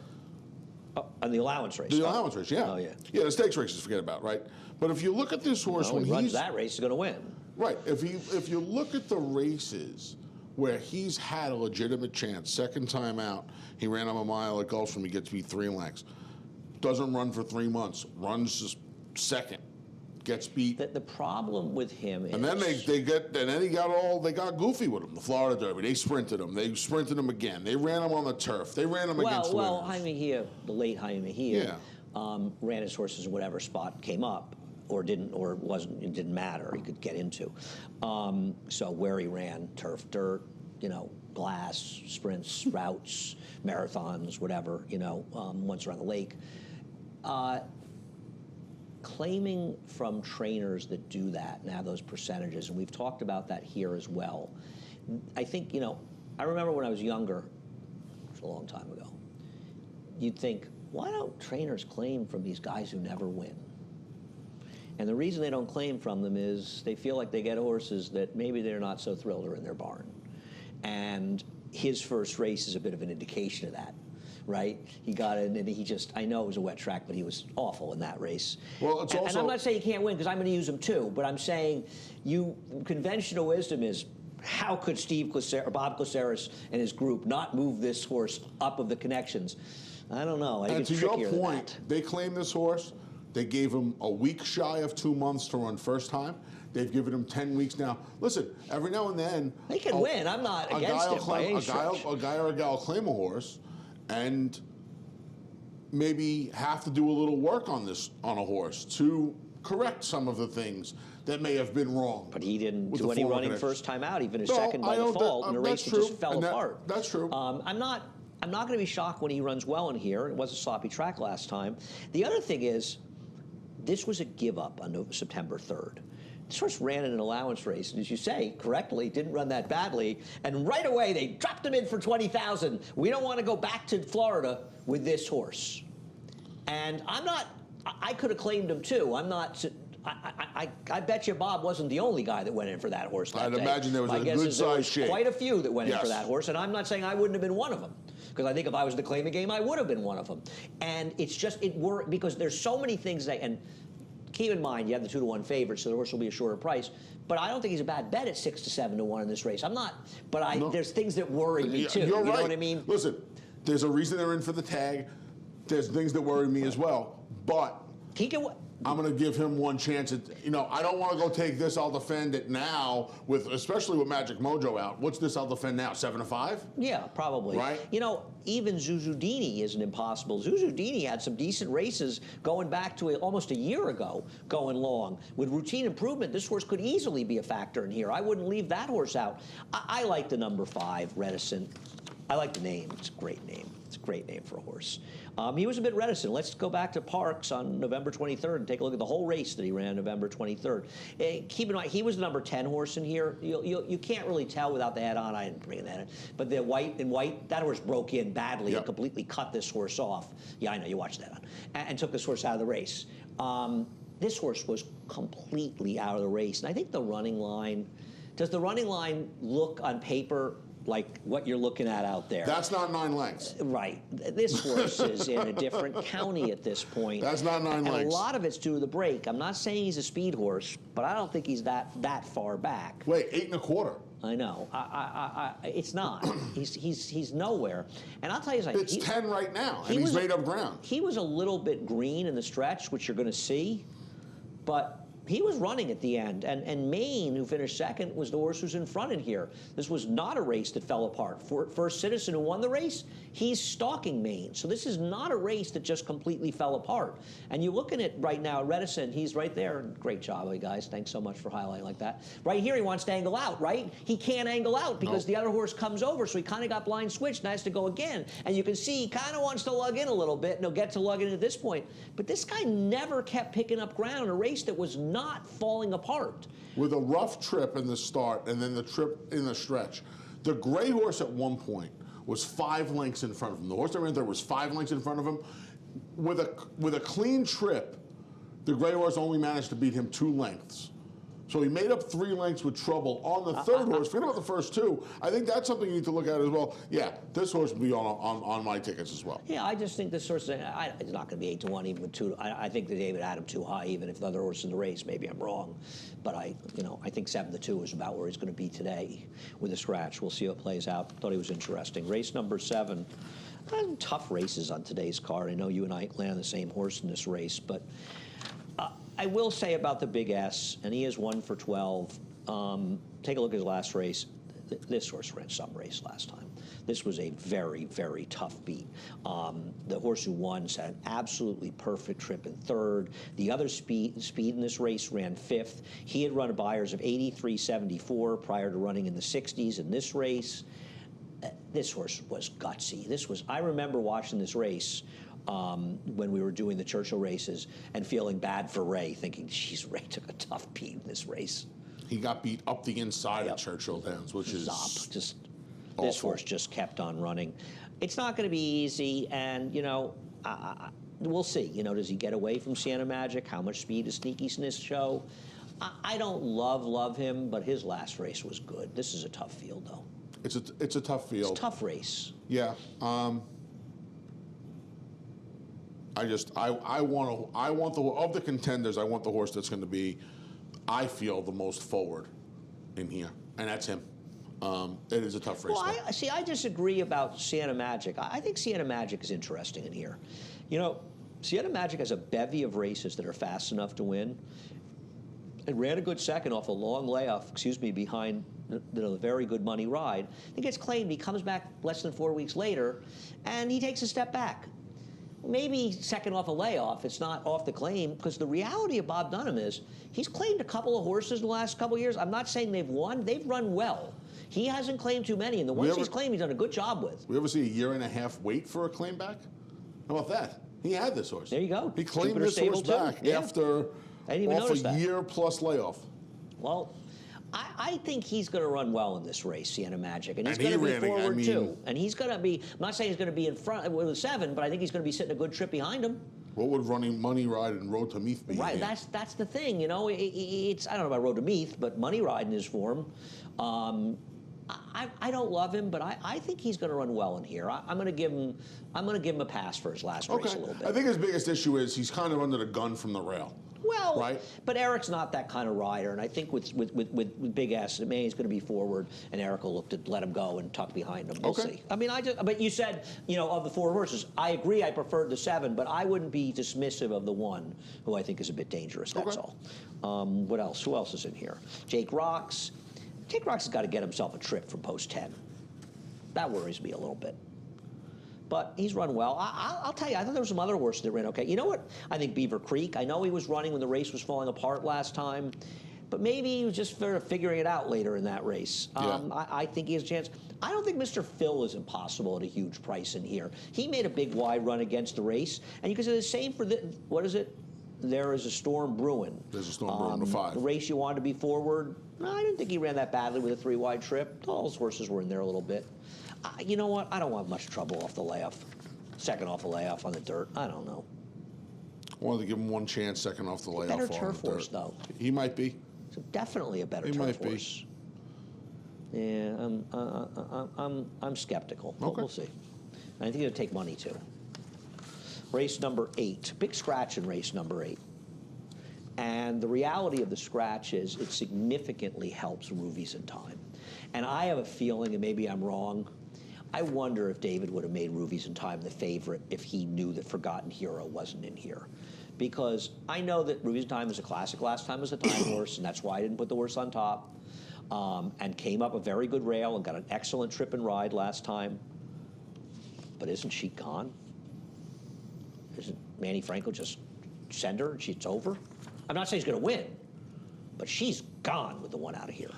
S3: Oh, on the allowance race.
S2: The allowance race, yeah.
S3: Oh, yeah.
S2: Yeah, the stakes races, forget about, right? But if you look at this horse when
S3: he runs that race, he's going to win.
S2: Right. If you look at the races where he's had a legitimate chance, second time out, he ran him a mile at Gulfstream, he gets beat 3 lengths. Doesn't run for 3 months, runs second, gets beat.
S3: The problem with him is...
S2: And then they got goofy with him, the Florida Derby. They sprinted him. They sprinted him again. They ran him on the turf. They ran him against winners.
S3: Well, Jaime Mejia, the late Jaime Mejia, ran his horses in whatever spot came up. Or didn't, or wasn't, it didn't matter, he could get into. So where he ran, turf, dirt, you know, glass, sprints, routes, marathons, whatever, you know, once around the lake. Claiming from trainers that do that and have those percentages, and we've talked about that here as well. I think, you know, I remember when I was younger, it was a long time ago, you'd think, why don't trainers claim from these guys who never win? And the reason they don't claim from them is they feel like they get horses that maybe they're not so thrilled are in their barn. And his first race is a bit of an indication of that, right? He got in and he just, I know it was a wet track, but he was awful in that race.
S2: Well, it's also...
S3: And I'm not saying he can't win because I'm going to use him too, but I'm saying conventional wisdom is, how could Bob Caceres and his group not move this horse up of the connections? I don't know. I think
S2: and
S3: it's
S2: to
S3: trickier
S2: your point, they claim this horse. They gave him a week shy of 2 months to run first time. They've given him 10 weeks now. Listen, every now and then...
S3: He can win. I'm not against him by any stretch.
S2: A guy or a gal will claim a horse and maybe have to do a little work on a horse to correct some of the things that may have been wrong.
S3: But he didn't do any running first time out. He finished second by default in a race that just fell apart.
S2: That's true.
S3: I'm not going to be shocked when he runs well in here. It was a sloppy track last time. The other thing is, this was a give-up on September 3rd. This horse ran in an allowance race, and as you say, correctly, didn't run that badly, and right away they dropped him in for 20,000. We don't want to go back to Florida with this horse. And I could have claimed him too. I bet you Bob wasn't the only guy that went in for that horse that day.
S2: I'd imagine there was a good-sized shake.
S3: Quite a few that went in for that horse, and I'm not saying I wouldn't have been one of them. Because I think if I was to claim the game, I would have been one of them. And it's just, because there's so many things and keep in mind, you have the 2-to-1 favorite, so the horse will be a shorter price. But I don't think he's a bad bet at 6 to 7 to 1 in this race. I'm not, but there's things that worry me too.
S2: You're right.
S3: You know what I mean?
S2: Listen, there's a reason they're in for the tag. There's things that worry me as well. But I'm going to give him one chance. I don't want to go take This I'll Defend it now, especially with Magic Mojo out. What's This I'll Defend now, 7 to 5?
S3: Yeah, probably.
S2: Right?
S3: Even Zuzudini isn't impossible. Zuzudini had some decent races going back to almost a year ago, going long. With routine improvement, this horse could easily be a factor in here. I wouldn't leave that horse out. I like the number 5, Reticent. I like the name. It's a great name. It's a great name for a horse. He was a bit reticent. Let's go back to Parks on November 23rd and take a look at the whole race that he ran November 23rd. Keep in mind, he was the number 10 horse in here. You can't really tell without the head on. I didn't bring that in. But the white, that horse broke in badly and completely cut this horse off. Yeah, I know, you watched that on. And took this horse out of the race. This horse was completely out of the race. And I think the running line, does the running line look on paper like what you're looking at out there?
S2: That's not 9 lengths.
S3: Right. This horse is in a different county at this point.
S2: That's not 9 lengths.
S3: And a lot of it's due to the break. I'm not saying he's a speed horse, but I don't think he's that far back.
S2: Wait, 8 1/4.
S3: I know. It's not. He's nowhere. And I'll tell you something.
S2: It's 10 right now, and he's made up ground.
S3: He was a little bit green in the stretch, which you're going to see, but he was running at the end, and Maine, who finished second, was the horse who's in front in here. This was not a race that fell apart. First Citizen, who won the race, he's stalking Maine. So this is not a race that just completely fell apart. And you're looking at right now, Reticent, he's right there. Great job, guys. Thanks so much for highlighting like that. Right here, he wants to angle out, right? He can't angle out because the other horse comes over, so he kind of got blind switched and has to go again. And you can see he kind of wants to lug in a little bit, and he'll get to lug in at this point. But this guy never kept picking up ground in a race that was not falling apart.
S2: With a rough trip in the start and then the trip in the stretch, the gray horse at one point was 5 lengths in front of him. The horse that ran there was 5 lengths in front of him. With a clean trip, the gray horse only managed to beat him 2 lengths. So he made up 3 lengths with trouble on the third horse. Forget about the first 2. I think that's something you need to look at as well. Yeah, this horse will be on my tickets as well.
S3: Yeah, I just think this horse is not going to be 8 to 1, even with 2. I think that David had him too high, even if the other horse in the race. Maybe I'm wrong, but I think 7 to 2 is about where he's going to be today with a scratch. We'll see how it plays out. Thought he was interesting. Race number 7. Tough races on today's card. I know you and I land the same horse in this race, but I will say about the Big S, and he is 1 for 12. Take a look at his last race. This horse ran some race last time. This was a very, very tough beat. The horse who won had an absolutely perfect trip in 3rd. The other speed in this race ran 5th. He had run Buyers of 83.74 prior to running in the 60s in this race. This horse was gutsy. I remember watching this race when we were doing the Churchill races and feeling bad for Ray, thinking, geez, Ray took a tough beat in this race.
S2: He got beat up the inside of Churchill Downs, which is
S3: just
S2: awful.
S3: This horse just kept on running. It's not going to be easy, and we'll see. Does he get away from Sienna Magic? How much speed does Sneaky Sniss show? I don't love him, but his last race was good. This is a tough field, though.
S2: It's a tough field.
S3: It's a tough race.
S2: Yeah. I want of the contenders, I want the horse that's going to be, I feel, the most forward in here, and that's him. It is a tough race.
S3: Well, I disagree about Sienna Magic. I think Sienna Magic is interesting in here. Sienna Magic has a bevy of races that are fast enough to win. It ran a good second off a long layoff, behind the very good Money Ride. He gets claimed. He comes back less than 4 weeks later, and he takes a step back. Maybe second off a layoff, it's not off the claim, because the reality of Bob Dunham is he's claimed a couple of horses in the last couple of years. I'm not saying they've won. They've run well. He hasn't claimed too many, and the ones he's claimed, he's done a good job with.
S2: We ever see a 1.5 year wait for a claim back? How about that? He had this horse.
S3: There you go.
S2: He claimed this horse back after a year-plus layoff.
S3: Well, I think he's going to run well in this race, Sienna Magic, and he's going to be forward too. And he's going to be. I'm not saying he's going to be in front with 7, but I think he's going to be sitting a good trip behind him.
S2: What would running Money Ride and Road to Meath be?
S3: Right, that's the thing. It's I don't know about Road to Meath, but Money Ride in his form. I don't love him, but I think he's going to run well in here. I'm going to give him a pass for his last race a little bit.
S2: I think his biggest issue is he's kind of under the gun from the rail.
S3: Well,
S2: right?
S3: But Eric's not that kind of rider, and I think with Big S, maybe he's going to be forward, and Eric will look to let him go and tuck behind him. We'll see. I mean, but you said, of the 4 horses, I agree. I preferred the 7, but I wouldn't be dismissive of the 1, who I think is a bit dangerous. That's all. What else? Who else is in here? Jake Rocks. Jake Rocks has got to get himself a trip from post 10. That worries me a little bit. But he's run well. I'll tell you, I thought there were some other horses that ran okay. You know what? I think Beaver Creek, I know he was running when the race was falling apart last time. but maybe he was just sort of figuring it out later in that race. I think he has a chance. I don't think Mr. Phil is impossible at a huge price in here. He made a big wide run against the race, and you can say the same for what is it? There is a storm brewing.
S2: There's a storm brewing to 5.
S3: The race you wanted to be forward. No, I didn't think he ran that badly with a 3-wide trip. All those horses were in there a little bit. You know what? I don't want much trouble off the layoff. Second off the layoff on the dirt. I don't know.
S2: I wanted to give him one chance, second off the layoff.
S3: Better turf horse, though.
S2: He might be.
S3: So definitely a better turf horse. Yeah, I'm skeptical. But
S2: Okay.
S3: We'll see. I think it'll take money too. Race number 8, big scratch in race number 8. And the reality of the scratch is it significantly helps Ruvies in time. And I have a feeling, and maybe I'm wrong, I wonder if David would have made Ruvies in time the favorite if he knew that Forgotten Hero wasn't in here. Because I know that Ruvies in time is a classic, last time was a time horse, and that's why I didn't put the horse on top. And came up a very good rail and got an excellent trip and ride last time. But isn't she gone? Isn't Manny Franco just send her and it's over? I'm not saying he's going to win, but she's gone with the one out of here.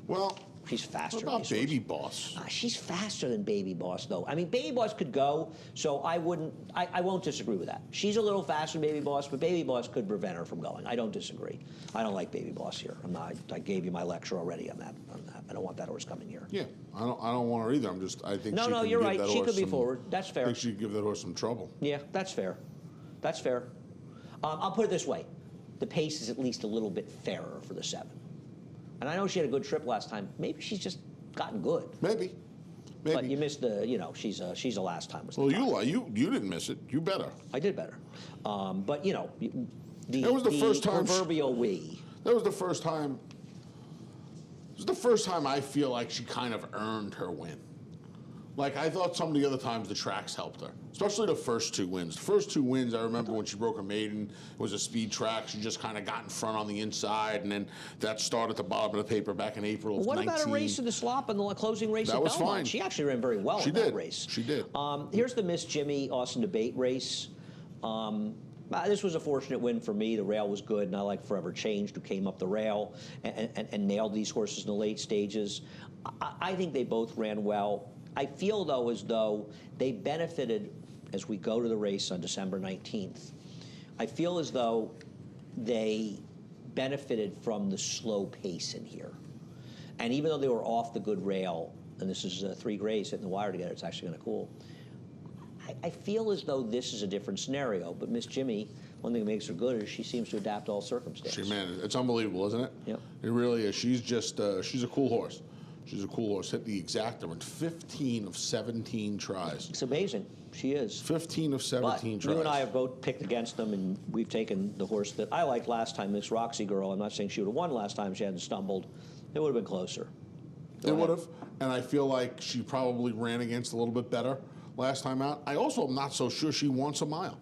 S2: Well,
S3: she's faster.
S2: What about Baby Boss?
S3: She's faster than Baby Boss, though. I mean, Baby Boss could go, so I won't disagree with that. She's a little faster than Baby Boss, but Baby Boss could prevent her from going. I don't disagree. I don't like Baby Boss here. I gave you my lecture already on that. I don't want that horse coming here.
S2: Yeah, I don't want her either. I think
S3: no, you're right. She could be forward. That's fair.
S2: I think she could give that horse some trouble.
S3: Yeah, that's fair. That's fair. I'll put it this way. The pace is at least a little bit fairer for the 7. And I know she had a good trip last time. Maybe she's just gotten good.
S2: Maybe.
S3: But you missed the, she's a last time.
S2: Well, you didn't miss it. You better.
S3: I did better. But,
S2: that was the first time
S3: proverbial we.
S2: That was the first time. It was the first time I feel like she kind of earned her win. Like, I thought some of the other times the tracks helped her, especially the first 2 wins. The first 2 wins, I remember when she broke a maiden, it was a speed track. She just kind of got in front on the inside, and then that started at the bottom of the paper back in April of 19.
S3: What about a race in the slop and the closing race at Belmont?
S2: That was fine.
S3: She actually ran very well in that race.
S2: She did.
S3: Here's the Miss Jimmy Austin Debate race. This was a fortunate win for me. The rail was good, and I like Forever Changed, who came up the rail and nailed these horses in the late stages. I think they both ran well. I feel, though, as though they benefited as we go to the race on December 19th. I feel as though they benefited from the slow pace in here. And even though they were off the good rail, and this is 3 grays hitting the wire together, it's actually kind of cool. I feel as though this is a different scenario. But Miss Jimmy, one thing that makes her good is she seems to adapt to all circumstances.
S2: It's unbelievable, isn't it?
S3: Yep.
S2: It really is. She's just, she's a cool horse. She's a cool horse. Hit the exact number. 15 of 17 tries.
S3: It's amazing. She is.
S2: 15 of 17 tries.
S3: You and I have both picked against them, and we've taken the horse that I liked last time, Miss Roxy Girl. I'm not saying she would have won last time. She hadn't stumbled. It would have been closer.
S2: It would have. And I feel like she probably ran against a little bit better last time out. I also am not so sure she wants a mile.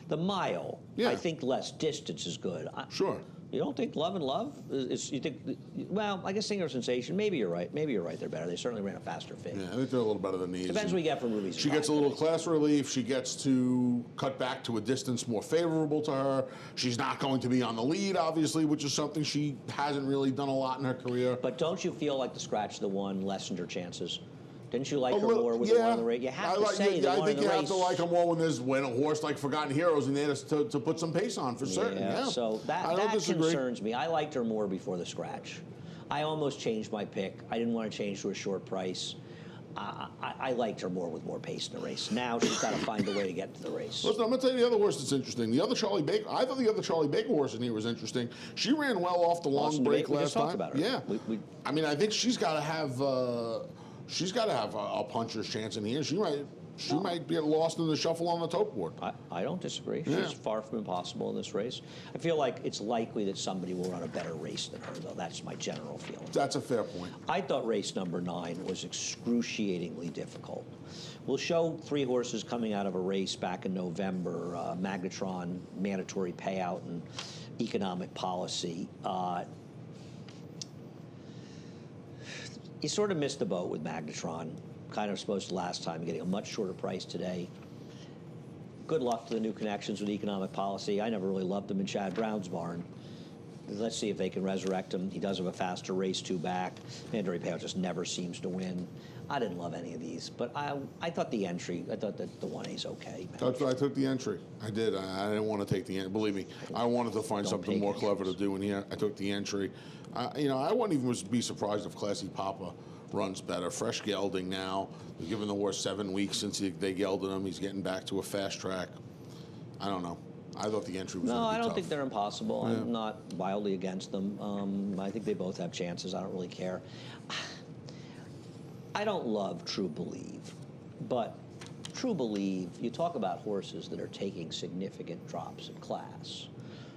S3: The mile,
S2: yeah.
S3: I think less distance is good.
S2: Sure.
S3: You don't think Love and Love is? You think? Well, I guess Singer Sensation. Maybe you're right. Maybe you're right. They're better. They certainly ran a faster fig.
S2: Yeah, I think they're a little better than these.
S3: Depends what you get from Ruby's.
S2: She gets a little class relief. She gets to cut back to a distance more favorable to her. She's not going to be on the lead, obviously, which is something she hasn't really done a lot in her career.
S3: But don't you feel like the scratch the one lessened her chances? Didn't you like her more with the one in the race? You have to say the one in the race.
S2: I think you have to like her more when a horse like Forgotten Heroes and there to put some pace on for certain. Yeah.
S3: So that concerns me. I liked her more before the scratch. I almost changed my pick. I didn't want to change to a short price. I liked her more with more pace in the race. Now she's got to find a way to get to the race.
S2: Listen, I'm going to tell you the other horse that's interesting. The other Charlie Baker. I thought the other Charlie Baker horse in here was interesting. She ran well off the long break last time.
S3: We just talked about her.
S2: Yeah. I mean, I think she's got to have. She's got to have a puncher's chance in here. She might be lost in the shuffle on the tote board.
S3: I don't disagree.
S2: Yeah.
S3: She's far from impossible in this race. I feel like it's likely that somebody will run a better race than her, though. That's my general feeling.
S2: That's a fair point.
S3: I thought race number 9 was excruciatingly difficult. We'll show 3 horses coming out of a race back in November, Magnetron, mandatory payout, and economic policy. You sort of missed the boat with Magnetron. Kind of supposed to last time, getting a much shorter price today. Good luck to the new connections with economic policy. I never really loved them in Chad Brown's barn. Let's see if they can resurrect him. He does have a faster race 2 back. Mandatory Payout just never seems to win. I didn't love any of these, but I thought the entry, I thought that the 1A's okay.
S2: That's why I took the entry. I did. I didn't want to take the entry. Believe me, I wanted to find something more clever to do in here. I took the entry. You know, I wouldn't even be surprised if Classy Papa runs better. Fresh gelding now. They're giving the horse 7 weeks since they gelded him. He's getting back to a fast track. I don't know. I thought the entry was
S3: No,
S2: going to be
S3: I don't
S2: tough.
S3: think they're impossible.
S2: Yeah.
S3: I'm not wildly against them. I think they both have chances. I don't really care. I don't love True Believe, but True Believe, you talk about horses that are taking significant drops in class.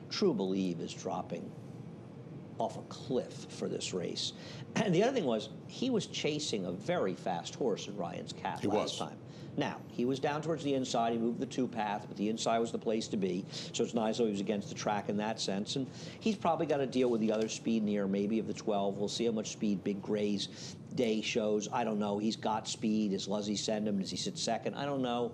S3: True Believe is dropping off a cliff for this race. And the other thing was, he was chasing a very fast horse in Ryan's Cat last time. Now, he was down towards the inside. He moved the 2-path, but the inside was the place to be. So it's nice that he was against the track in that sense. And he's probably got to deal with the other speed near maybe of the 12. We'll see how much speed Big Gray's day shows. I don't know. He's got speed. Does Luzzy send him? Does he sit second? I don't know.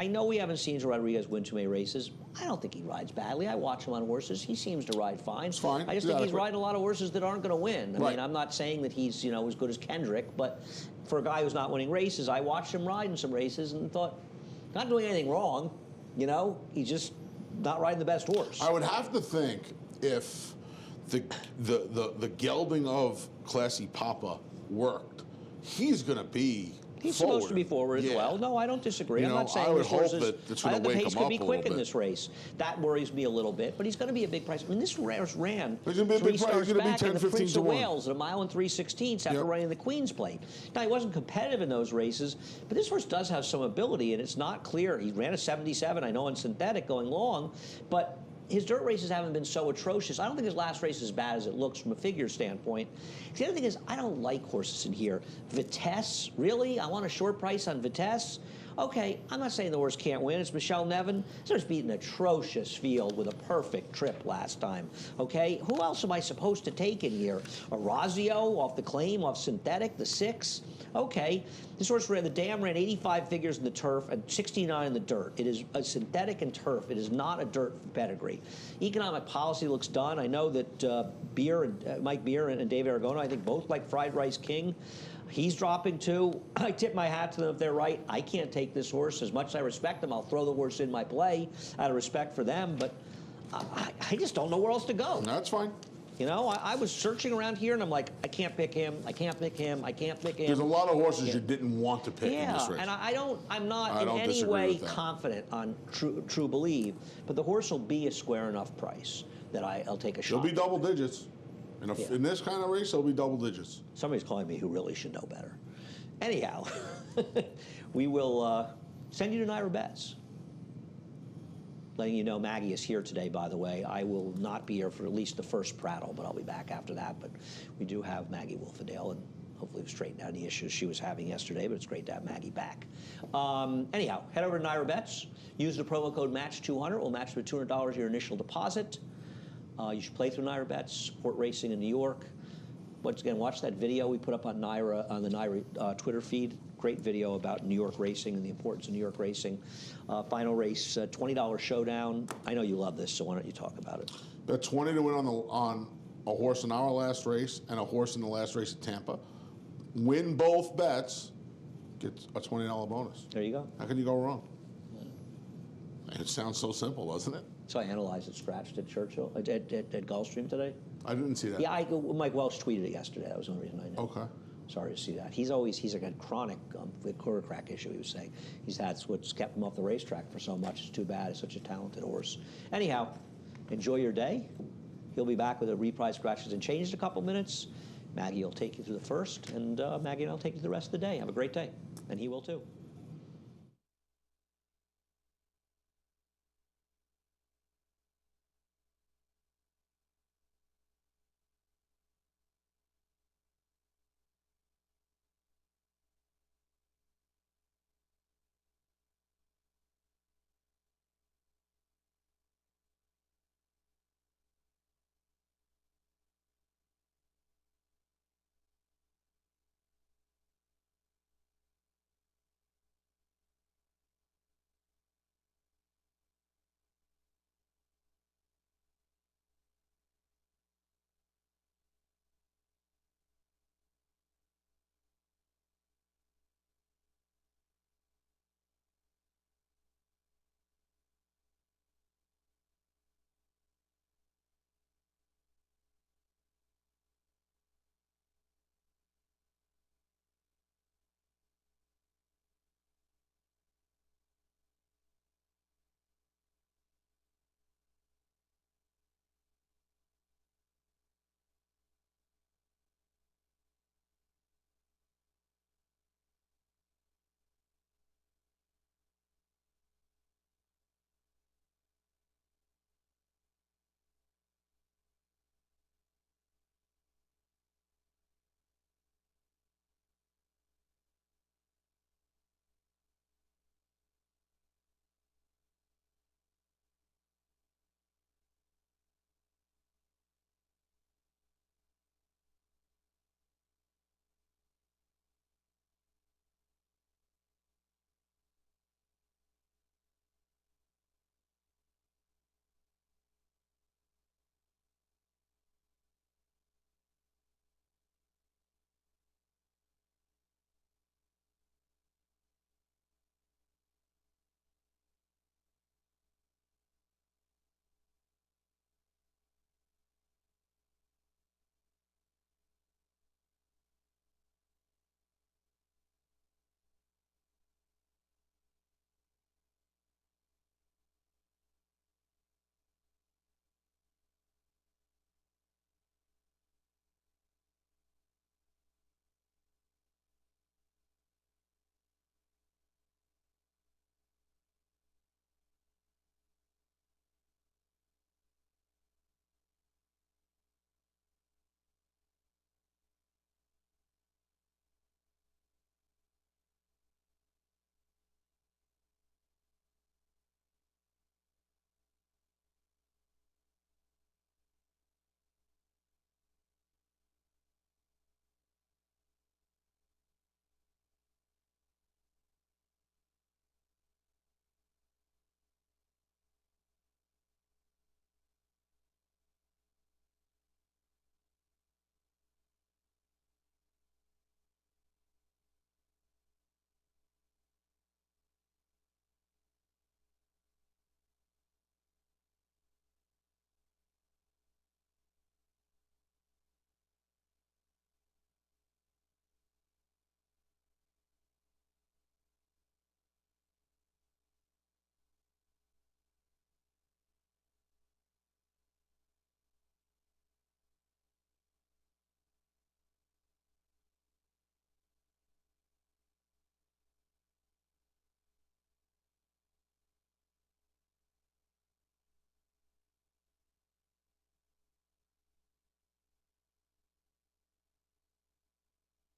S3: I know we haven't seen Rodriguez win too many races. I don't think he rides badly. I watch him on horses. He seems to ride fine.
S2: It's fine.
S3: I just think he's riding a lot of horses that aren't going to win. I mean, I'm not saying that he's, you know, as good as Kendrick, but for a guy who's not winning races, I watched him ride in some races and thought, not doing anything wrong, you know? He's just not riding the best horse.
S2: I would have to think if the gelding of Classy Papa worked, he's going to be
S3: He's
S2: forward.
S3: supposed to be forward as well. No, I don't disagree.
S2: You
S3: I'm
S2: know,
S3: not saying
S2: I would
S3: this
S2: hope
S3: horse is,
S2: that it's going to
S3: the
S2: wake
S3: pace
S2: him
S3: could
S2: up
S3: be
S2: a
S3: quick
S2: little
S3: in
S2: bit.
S3: this race. That worries me a little bit, but he's going to be a big price. I mean, this race ran
S2: He's gonna be a
S3: 3
S2: big price.
S3: starts
S2: He's gonna be
S3: back
S2: 10,
S3: in the
S2: 15
S3: Prince
S2: to
S3: of
S2: 1.
S3: Wales at a mile and 3/16 after
S2: Yep.
S3: running the Queen's Plate. Now, he wasn't competitive in those races, but this horse does have some ability, and it's not clear. He ran a 77, I know, in synthetic going long, but his dirt races haven't been so atrocious. I don't think his last race is as bad as it looks from a figure standpoint. The other thing is, I don't like horses in here. Vitesse, really? I want a short price on Vitesse? Okay, I'm not saying the horse can't win. It's Michelle Nevin. This horse beat an atrocious field with a perfect trip last time. Okay, who else am I supposed to take in here? Orazio off the claim, off synthetic, the 6? Okay, this horse ran, the dam ran 85 figures in the turf and 69 in the dirt. It is a synthetic and turf. It is not a dirt pedigree. Economic policy looks done. I know that Mike Beer and Dave Aragona, I think both like Fried Rice King. He's dropping too. I tip my hat to them if they're right. I can't take this horse. As much as I respect them, I'll throw the horse in my play out of respect for them, but I just don't know where else to go.
S2: That's fine.
S3: You know, I was searching around here, and I'm like, I can't pick him. I can't pick him. I can't pick him.
S2: There's a lot of horses you didn't want to pick in this race.
S3: And I'm not in
S2: don't
S3: any
S2: disagree
S3: way
S2: with that.
S3: confident on True Believe, but the horse will be a square enough price that I'll take a shot.
S2: He'll be double digits. In this kind of race, he'll be double digits.
S3: Somebody's calling me who really should know better. Anyhow, we will send you to Naira Betts. Letting you know Maggie is here today, by the way. I will not be here for at least the first prattle, but I'll be back after that. But we do have Maggie Wolfedale, and hopefully we've straightened out any issues she was having yesterday, but it's great to have Maggie back. Anyhow, head over to Naira Betts. Use the promo code MATCH200. We'll match for $200 your initial deposit. You should play through Naira Betts, support racing in New York. Once again, watch that video we put up on the Naira Twitter feed. Great video about New York racing and the importance of New York racing. Final race, $20 showdown. I know you love this, so why don't you talk about it?
S2: Bet 20 to win on a horse in our last race and a horse in the last race at Tampa. Win both bets, get a $20 bonus.
S3: There you go.
S2: How can you go wrong? It sounds so simple, doesn't it?
S3: So I analyzed it, scratched at Churchill, at Gulfstream today.
S2: I didn't see that.
S3: Yeah, Mike Welch tweeted it yesterday. That was the only reason I know.
S2: Okay.
S3: Sorry to see that. He's like a chronic quarter crack issue, he was saying. That's what's kept him off the racetrack for so much. It's too bad. He's such a talented horse. Anyhow, enjoy your day. He'll be back with a reprise scratches and changes in a couple minutes. Maggie will take you through the first, and Maggie and I'll take you through the rest of the day. Have a great day. And he will too.